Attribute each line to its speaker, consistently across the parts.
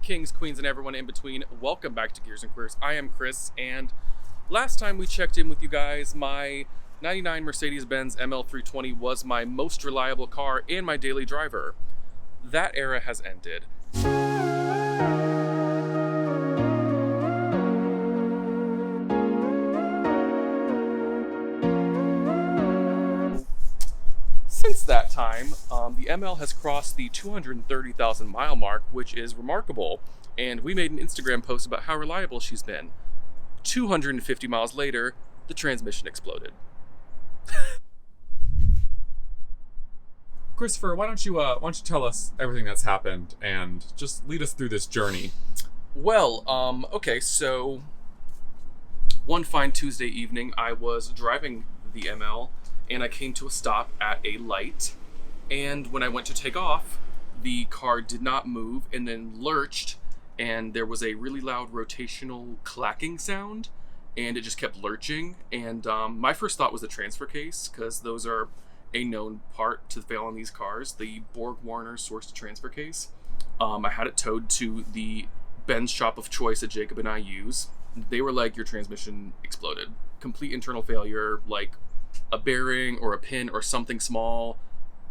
Speaker 1: kings, queens, and everyone in between? Welcome back to Gears and Queers. I am Chris, and last time we checked in with you guys, my 99 Mercedes-Benz ML320 was my most reliable car and my daily driver. That era has ended. Since that time, the ML has crossed the 230,000 mile mark, which is remarkable, and we made an Instagram post about how reliable she's been. 250 miles later, the transmission exploded.
Speaker 2: Christopher, why don't you tell us everything that's happened and just lead us through this journey?
Speaker 1: Well, okay, so one fine Tuesday evening, I was driving the ML, and I came to a stop at a light, and when I went to take off, the car did not move and then lurched, and there was a really loud rotational clacking sound, and it just kept lurching, and my first thought was the transfer case, because those are a known part to fail on these cars, the Borg-Warner source to transfer case. I had it towed to the Benz shop of choice that Jacob and I use. They were like, your transmission exploded. Complete internal failure, like a bearing or a pin or something small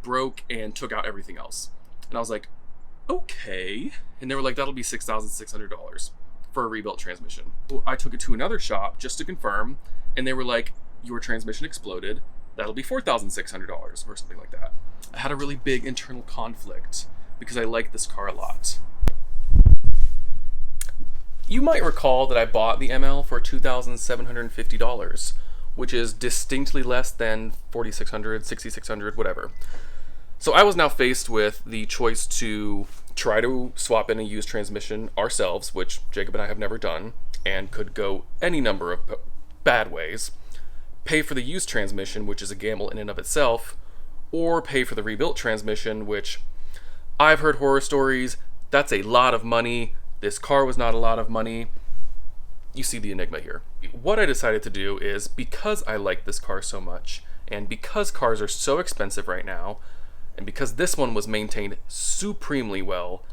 Speaker 1: broke and took out everything else. And I was like, okay. And they were like, that'll be $6,600 for a rebuilt transmission. I took it to another shop just to confirm, and they were like, your transmission exploded. That'll be $4,600 or something like that. I had a really big internal conflict because I like this car a lot. You might recall that I bought the ML for $2,750, which is distinctly less than $4,600, $6,600, whatever. So I was now faced with the choice to try to swap in a used transmission ourselves, which Jacob and I have never done, and could go any number of bad ways, pay for the used transmission, which is a gamble in and of itself, or pay for the rebuilt transmission, which I've heard horror stories. That's a lot of money. This car was not a lot of money. You see the enigma here. What I decided to do is, because I like this car so much, and because cars are so expensive right now, and because this one was maintained supremely well,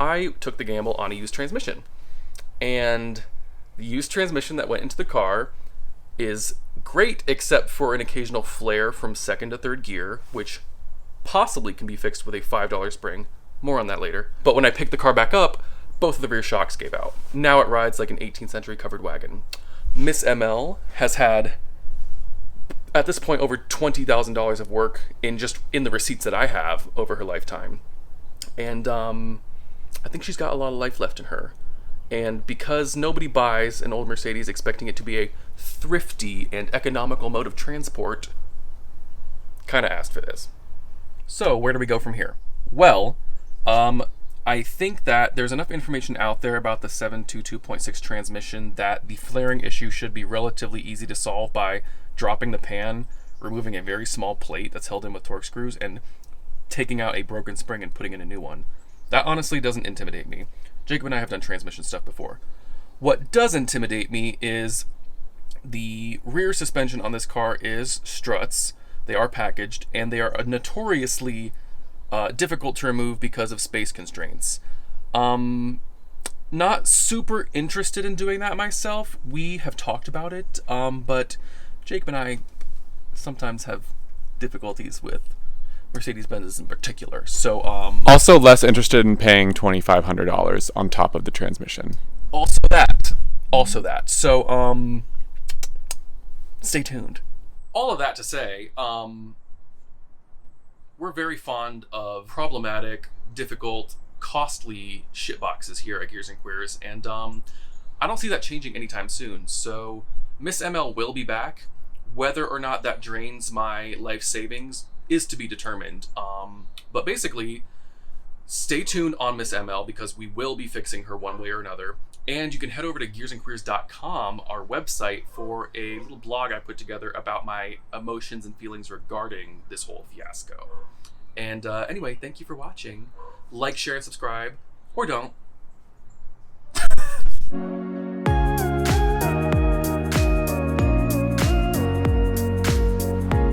Speaker 1: I took the gamble on a used transmission. And the used transmission that went into the car is great, except for an occasional flare from second to third gear, which possibly can be fixed with a $5 spring. More on that later. But when I picked the car back up, both of the rear shocks gave out. Now it rides like an 18th century covered wagon. Miss ML has had, at this point, over $20,000 of work in the receipts that I have over her lifetime. And I think she's got a lot of life left in her. And because nobody buys an old Mercedes expecting it to be a thrifty and economical mode of transport, kind of asked for this. So where do we go from here? Well, I think that there's enough information out there about the 722.6 transmission that the flaring issue should be relatively easy to solve by dropping the pan, removing a very small plate that's held in with torque screws, and taking out a broken spring and putting in a new one. That honestly doesn't intimidate me. Jacob and I have done transmission stuff before. What does intimidate me is the rear suspension on this car is struts. They are packaged, and they are notoriously difficult to remove because of space constraints. Not super interested in doing that myself. We have talked about it, but Jacob and I sometimes have difficulties with Mercedes-Benz in particular. So
Speaker 2: Also less interested in paying $2,500 on top of the transmission.
Speaker 1: Also that. So stay tuned. All of that to say, we're very fond of problematic, difficult, costly shitboxes here at Gears and Queers, and I don't see that changing anytime soon. So Miss ML will be back. Whether or not that drains my life savings is to be determined. But basically, stay tuned on Miss ML because we will be fixing her one way or another. And you can head over to gearsandqueers.com, our website, for a little blog I put together about my emotions and feelings regarding this whole fiasco. And anyway, thank you for watching. Like, share, and subscribe, or don't.